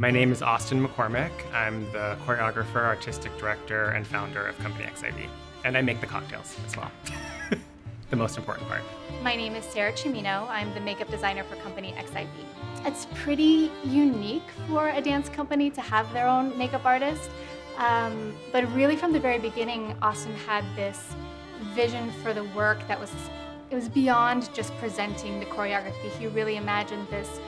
My name is Austin McCormick. I'm the choreographer, artistic director, and founder of Company XIV. And I make the cocktails as well. The most important part. My name is Sarah Cimino. I'm the makeup designer for Company XIV. It's pretty unique for a dance company to have their own makeup artist. But really from the very beginning, Austin had this vision for the work that it was beyond just presenting the choreography. He really imagined this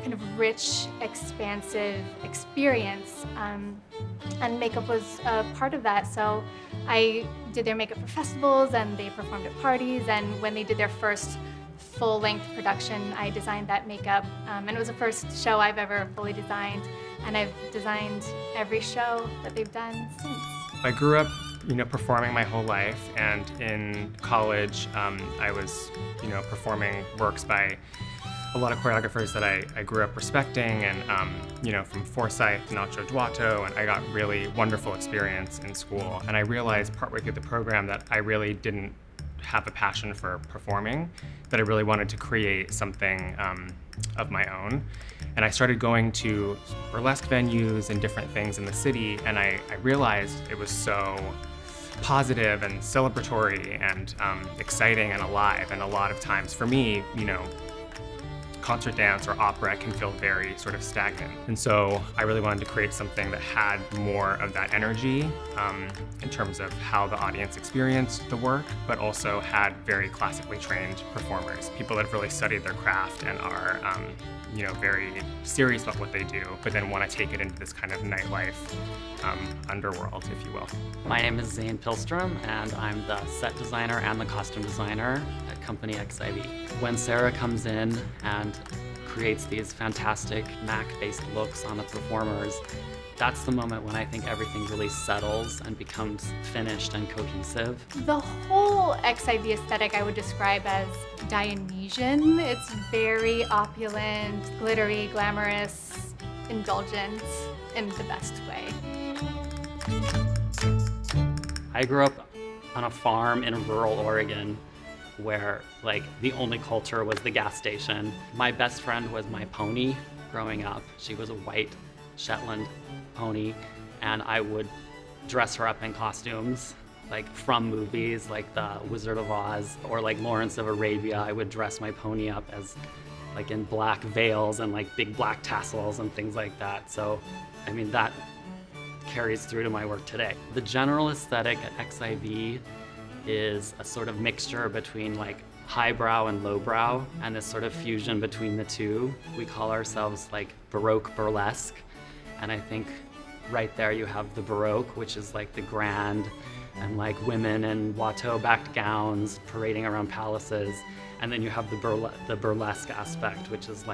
kind of rich, expansive experience, and makeup was a part of that. So I did their makeup for festivals, and they performed at parties, and when they did their first full-length production, I designed that makeup, and it was the first show I've ever fully designed, and I've designed every show that they've done since. I grew up performing my whole life, and in college I was performing works by a lot of choreographers that I grew up respecting, and from Forsyth to Nacho Duato, and I got really wonderful experience in school. And I realized partway through the program that I really didn't have a passion for performing, that I really wanted to create something of my own. And I started going to burlesque venues and different things in the city, and I realized it was so positive and celebratory and exciting and alive. And a lot of times for me, concert dance or opera can feel very sort of stagnant. And so I really wanted to create something that had more of that energy in terms of how the audience experienced the work, but also had very classically trained performers, people that have really studied their craft and are very serious about what they do, but then want to take it into this kind of nightlife underworld, if you will. My name is Zane Pilstrom, and I'm the set designer and the costume designer at Company XIV. When Sarah comes in and creates these fantastic MAC-based looks on the performers, that's the moment when I think everything really settles and becomes finished and cohesive. The whole XIV aesthetic I would describe as Dionysian. It's very opulent, glittery, glamorous, indulgent in the best way. I grew up on a farm in rural Oregon where the only culture was the gas station. My best friend was my pony growing up. She was a white Shetland pony, and I would dress her up in costumes from movies like The Wizard of Oz or Lawrence of Arabia. I would dress my pony up as in black veils and big black tassels and things like that. So I mean, that carries through to my work today. The general aesthetic at XIV is a sort of mixture between highbrow and lowbrow, and this sort of fusion between the two. We call ourselves Baroque Burlesque, and I think right there you have the Baroque, which is the grand and women in Watteau-backed gowns parading around palaces, and then you have the burlesque aspect, which is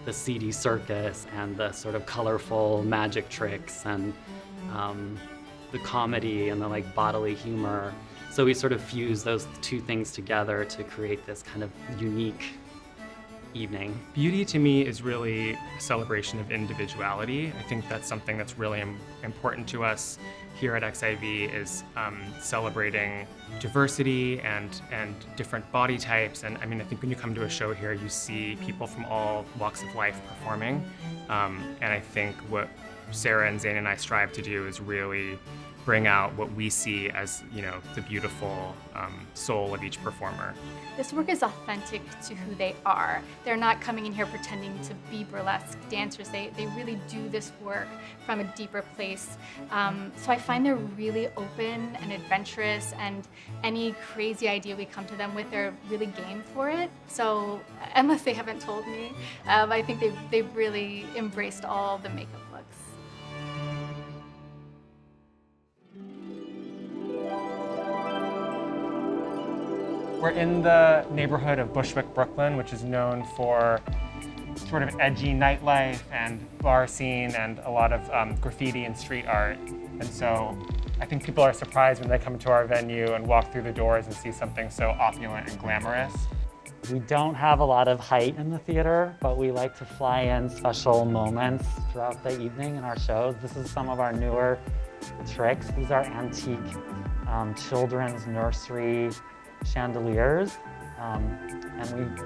the seedy circus and the sort of colorful magic tricks and the comedy and the bodily humor. So we sort of fuse those two things together to create this kind of unique evening. Beauty to me is really a celebration of individuality. I think that's something that's really important to us here at XIV, is celebrating diversity and different body types. And I mean, I think when you come to a show here, you see people from all walks of life performing. And I think what Sarah and Zane and I strive to do is really bring out what we see as, the beautiful soul of each performer. This work is authentic to who they are. They're not coming in here pretending to be burlesque dancers. They really do this work from a deeper place. So I find they're really open and adventurous, and any crazy idea we come to them with, they're really game for it. So unless they haven't told me, I think they've really embraced all the makeup looks. We're in the neighborhood of Bushwick, Brooklyn, which is known for sort of edgy nightlife and bar scene and a lot of graffiti and street art. And so I think people are surprised when they come to our venue and walk through the doors and see something so opulent and glamorous. We don't have a lot of height in the theater, but we like to fly in special moments throughout the evening in our shows. This is some of our newer tricks. These are antique children's nursery chandeliers. And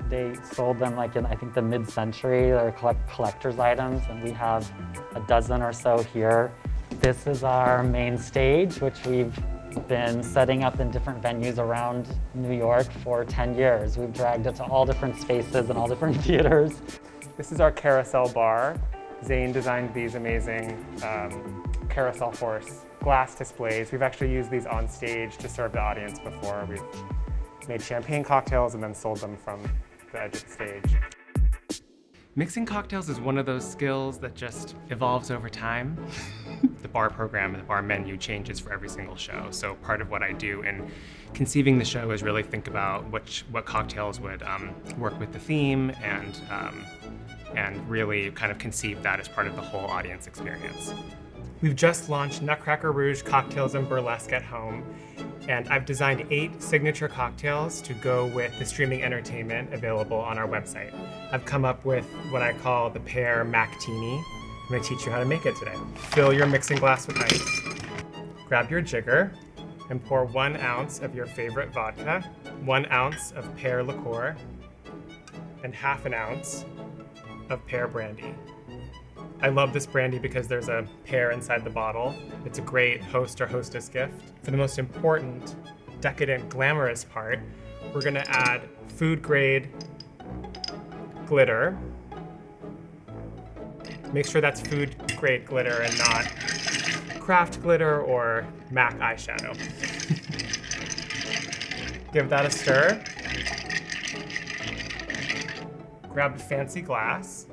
they sold them like in, I think, the mid-century. They're collector's items, and we have a dozen or so here. This is our main stage, which we've been setting up in different venues around New York for 10 years. We've dragged it to all different spaces and all different theaters. This is our carousel bar. Zane designed these amazing carousel horse glass displays. We've actually used these on stage to serve the audience before. We've made champagne cocktails and then sold them from the edge of the stage. Mixing cocktails is one of those skills that just evolves over time. The bar program and the bar menu changes for every single show. So part of what I do in conceiving the show is really think about what cocktails would work with the theme and really kind of conceive that as part of the whole audience experience. We've just launched Nutcracker Rouge Cocktails and Burlesque at home, and I've designed 8 signature cocktails to go with the streaming entertainment available on our website. I've come up with what I call the pear Mactini. I'm gonna teach you how to make it today. Fill your mixing glass with ice. Grab your jigger and pour 1 ounce of your favorite vodka, 1 ounce of pear liqueur, and half an ounce of pear brandy. I love this brandy because there's a pear inside the bottle. It's a great host or hostess gift. For the most important, decadent, glamorous part, we're gonna add food grade glitter. Make sure that's food grade glitter and not craft glitter or MAC eyeshadow. Give that a stir. Grab a fancy glass.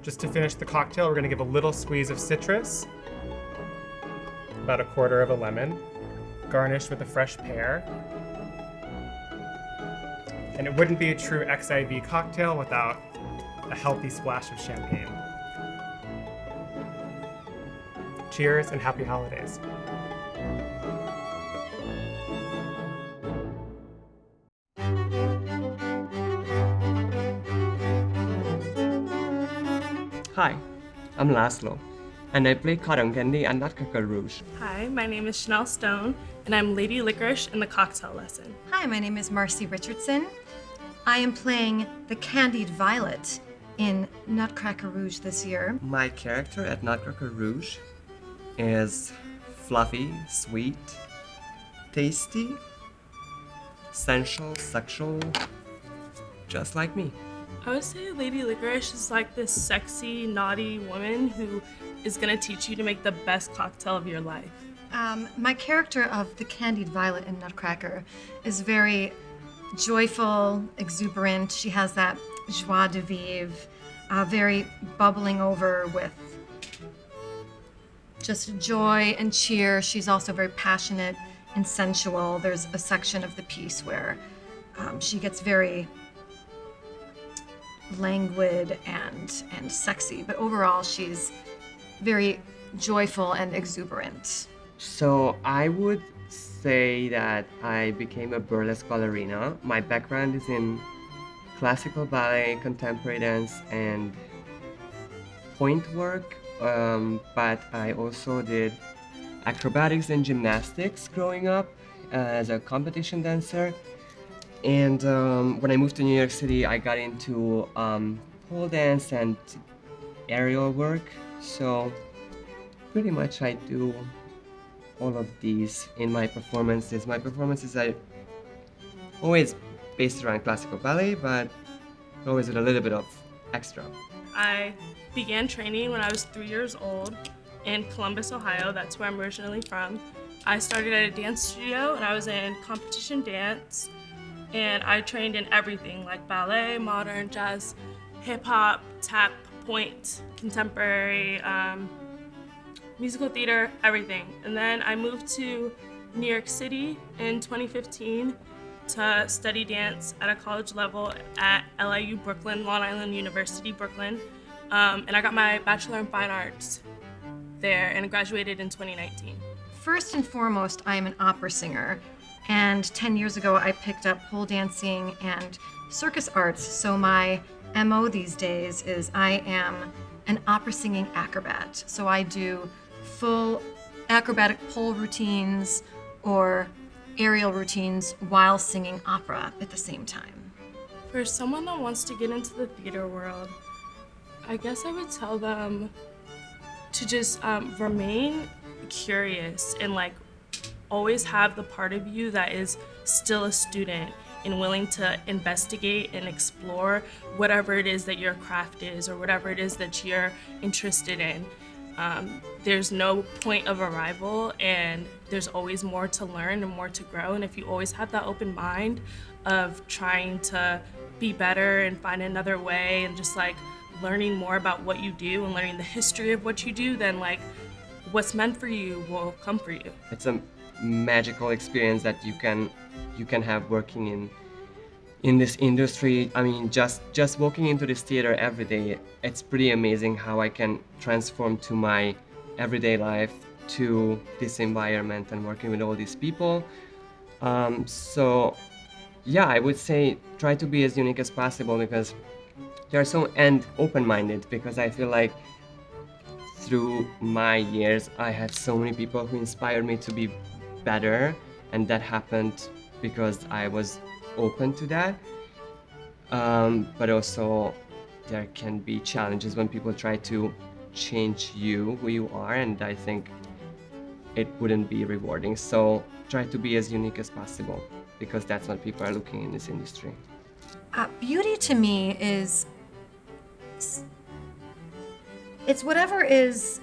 Just to finish the cocktail, we're gonna give a little squeeze of citrus, about 1/4 of a lemon, garnished with a fresh pear. And it wouldn't be a true XIV cocktail without a healthy splash of champagne. Cheers and happy holidays. Hi, I'm Laszlo, and I play Cotton Candy and Nutcracker Rouge. Hi, my name is Chanel Stone, and I'm Lady Licorice in the cocktail lesson. Hi, my name is Marcy Richardson. I am playing the Candied Violet in Nutcracker Rouge this year. My character at Nutcracker Rouge is fluffy, sweet, tasty, sensual, sexual, just like me. I would say Lady Licorice is like this sexy, naughty woman who is gonna teach you to make the best cocktail of your life. My character of the Candied Violet in Nutcracker is very joyful, exuberant. She has that joie de vivre, very bubbling over with just joy and cheer. She's also very passionate and sensual. There's a section of the piece where she gets very languid and sexy, but overall she's very joyful and exuberant. So I would say that I became a burlesque ballerina. My background is in classical ballet, contemporary dance, and point work, but I also did acrobatics and gymnastics growing up as a competition dancer. And when I moved to New York City, I got into pole dance and aerial work. So pretty much I do all of these in my performances. My performances are always based around classical ballet, but always with a little bit of extra. I began training when I was 3 years old in Columbus, Ohio. That's where I'm originally from. I started at a dance studio and I was in competition dance. And I trained in everything like ballet, modern, jazz, hip hop, tap, point, contemporary, musical theater, everything. And then I moved to New York City in 2015 to study dance at a college level at LIU Brooklyn, Long Island University, Brooklyn. And I got my Bachelor in Fine Arts there and graduated in 2019. First and foremost, I am an opera singer. And 10 years ago, I picked up pole dancing and circus arts. So my MO these days is I am an opera singing acrobat. So I do full acrobatic pole routines, or aerial routines while singing opera at the same time? For someone that wants to get into the theater world, I guess I would tell them to just remain curious and like always have the part of you that is still a student and willing to investigate and explore whatever it is that your craft is or whatever it is that you're interested in. There's no point of arrival, and there's always more to learn and more to grow. And if you always have that open mind of trying to be better and find another way and just like learning more about what you do and learning the history of what you do, then like what's meant for you will come for you. It's a magical experience that you can have working in this industry. I mean, just walking into this theater every day, it's pretty amazing how I can transform to my everyday life to this environment and working with all these people. So yeah, I would say try to be as unique as possible, because they're so and open-minded, because I feel like through my years I had so many people who inspired me to be better, and that happened because I was open to that. But also there can be challenges when people try to change you, who you are, and I think it wouldn't be rewarding. So try to be as unique as possible, because that's what people are looking in this industry. Beauty to me is, it's whatever is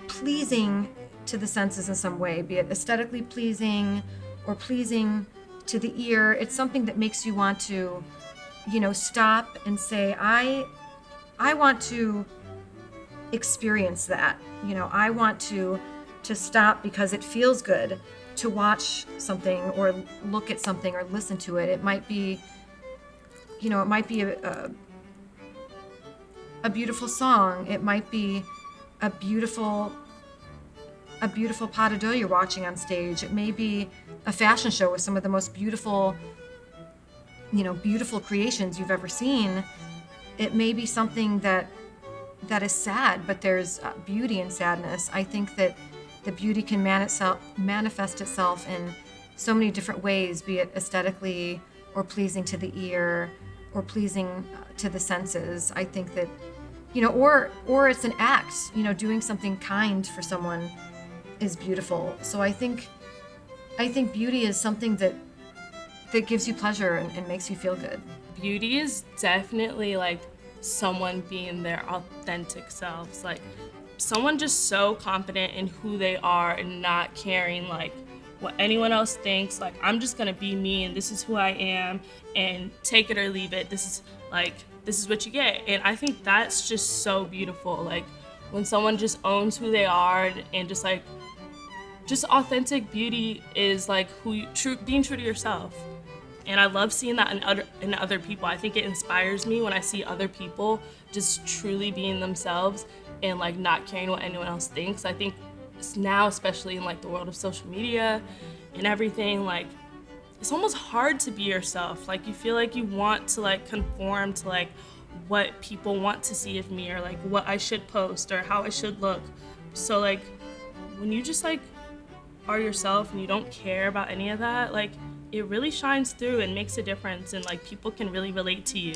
pleasing to the senses in some way, be it aesthetically pleasing or pleasing to the ear. It's something that makes you want to, stop and say, I want to experience that. I want to stop because it feels good to watch something or look at something or listen to it. It might be, a beautiful song. It might be a beautiful pas de deux you're watching on stage. It may be a fashion show with some of the most beautiful creations you've ever seen. It may be something that is sad, but there's beauty in sadness. I think that the beauty can manifest itself in so many different ways, be it aesthetically or pleasing to the ear or pleasing to the senses. I think that, or it's an act, doing something kind for someone is beautiful. So I think beauty is something that gives you pleasure and makes you feel good. Beauty is definitely like someone being their authentic selves, like someone just so confident in who they are and not caring like what anyone else thinks. Like, I'm just gonna be me and this is who I am, and take it or leave it. This is what you get. And I think that's just so beautiful. Like when someone just owns who they are and just authentic beauty is like being true to yourself. And I love seeing that in other people. I think it inspires me when I see other people just truly being themselves and like not caring what anyone else thinks. I think now, especially in like the world of social media and everything, like it's almost hard to be yourself. Like you feel like you want to like conform to like what people want to see of me, or like what I should post or how I should look. So like when you just like are yourself and you don't care about any of that, like it really shines through and makes a difference, and like people can really relate to you,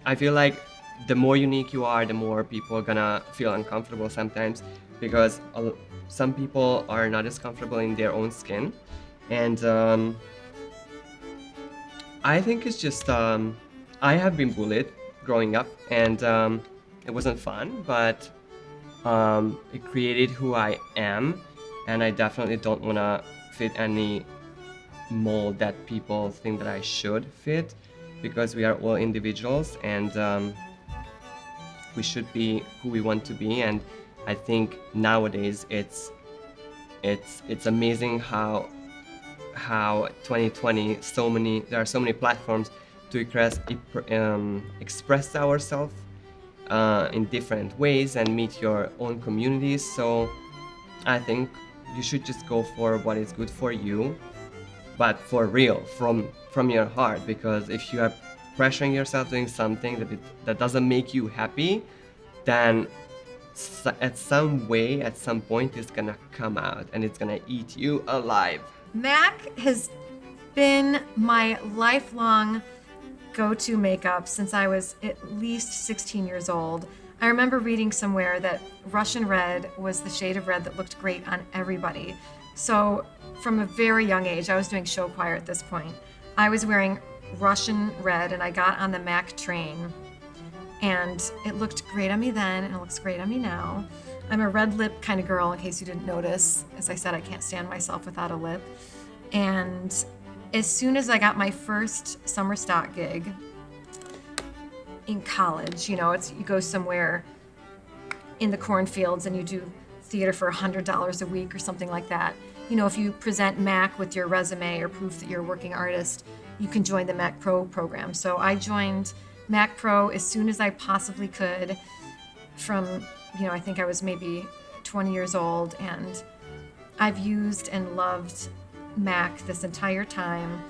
I feel like the more unique you are, the more people are gonna feel uncomfortable sometimes, because some people are not as comfortable in their own skin. And I think it's just, I have been bullied growing up, and it wasn't fun, but it created who I am, and I definitely don't wanna fit any mold that people think that I should fit, because we are all individuals, and we should be who we want to be. And I think nowadays it's amazing how 2020 there are so many platforms to express ourselves in different ways and meet your own communities. So I think you should just go for what is good for you, but for real, from your heart. Because if you are pressuring yourself doing something that doesn't make you happy, then at some way, at some point, it's gonna come out and it's gonna eat you alive. MAC has been my lifelong go-to makeup since I was at least 16 years old. I remember reading somewhere that Russian red was the shade of red that looked great on everybody. So from a very young age, I was doing show choir at this point. I was wearing Russian red and I got on the MAC train. And it looked great on me then, and it looks great on me now. I'm a red lip kind of girl, in case you didn't notice. As I said, I can't stand myself without a lip. And as soon as I got my first summer stock gig in college, you know, you go somewhere in the cornfields and you do theater for $100 a week or something like that. You know, if you present MAC with your resume or proof that you're a working artist, you can join the MAC PRO program. So I joined MAC PRO as soon as I possibly could from, you know, I think I was maybe 20 years old, and I've used and loved MAC this entire time,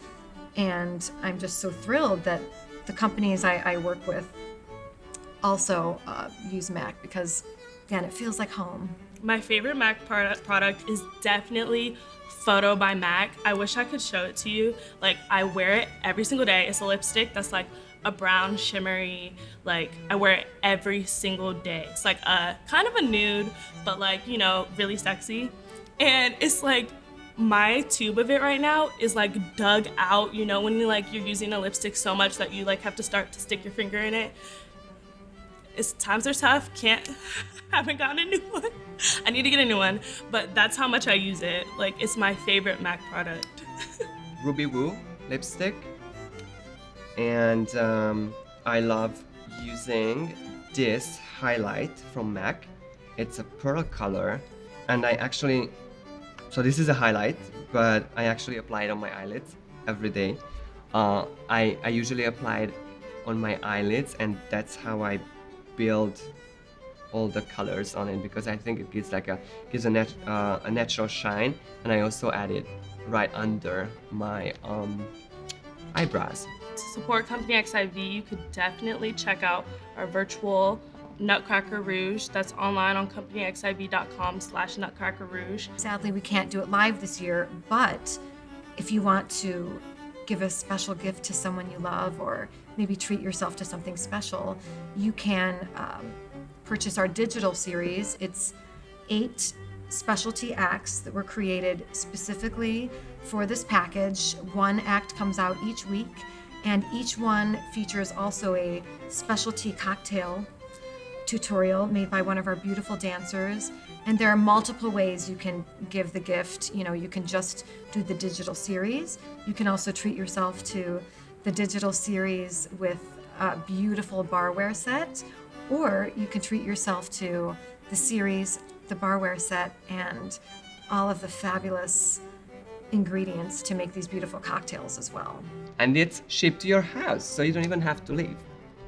and I'm just so thrilled that the companies I work with also use MAC because, again, it feels like home. My favorite MAC product is definitely Photo by MAC. I wish I could show it to you. Like, I wear it every single day. It's a lipstick that's like a brown shimmery, like I wear it every single day. It's like a kind of a nude, but like, you know, really sexy. And it's like my tube of it right now is like dug out, you know, when you're using a lipstick so much that you like have to start to stick your finger in it. Times are tough, haven't gotten a new one. I need to get a new one, but that's how much I use it. Like, it's my favorite MAC product. Ruby Woo lipstick. And I love using this highlight from MAC. It's a pearl color, and so this is a highlight, but I actually apply it on my eyelids every day. I usually apply it on my eyelids, and that's how I build all the colors on it, because I think it gives a natural shine, and I also add it right under my eyebrows. To support Company XIV, you could definitely check out our virtual Nutcracker Rouge that's online on companyxiv.com/Nutcracker Rouge. Sadly, we can't do it live this year, but if you want to give a special gift to someone you love, or maybe treat yourself to something special, you can purchase our digital series. It's 8 specialty acts that were created specifically for this package. One act comes out each week, and each one features also a specialty cocktail tutorial made by one of our beautiful dancers. And there are multiple ways you can give the gift. You know, you can just do the digital series. You can also treat yourself to the digital series with a beautiful barware set, or you can treat yourself to the series, the barware set, and all of the fabulous ingredients to make these beautiful cocktails as well. And it's shipped to your house, so you don't even have to leave.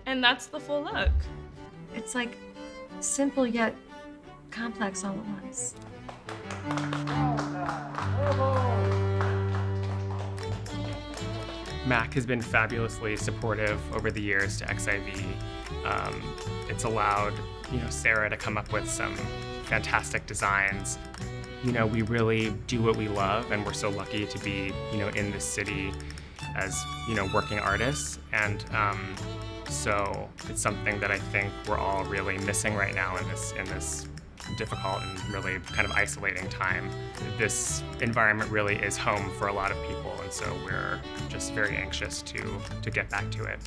And that's the full look. It's like simple yet complex all at once. MAC has been fabulously supportive over the years to XIV. It's allowed, Sarah to come up with some fantastic designs. We really do what we love, and we're so lucky to be, in this city as, working artists. And so it's something that I think we're all really missing right now in this difficult and really kind of isolating time. This environment really is home for a lot of people, and so we're just very anxious to get back to it.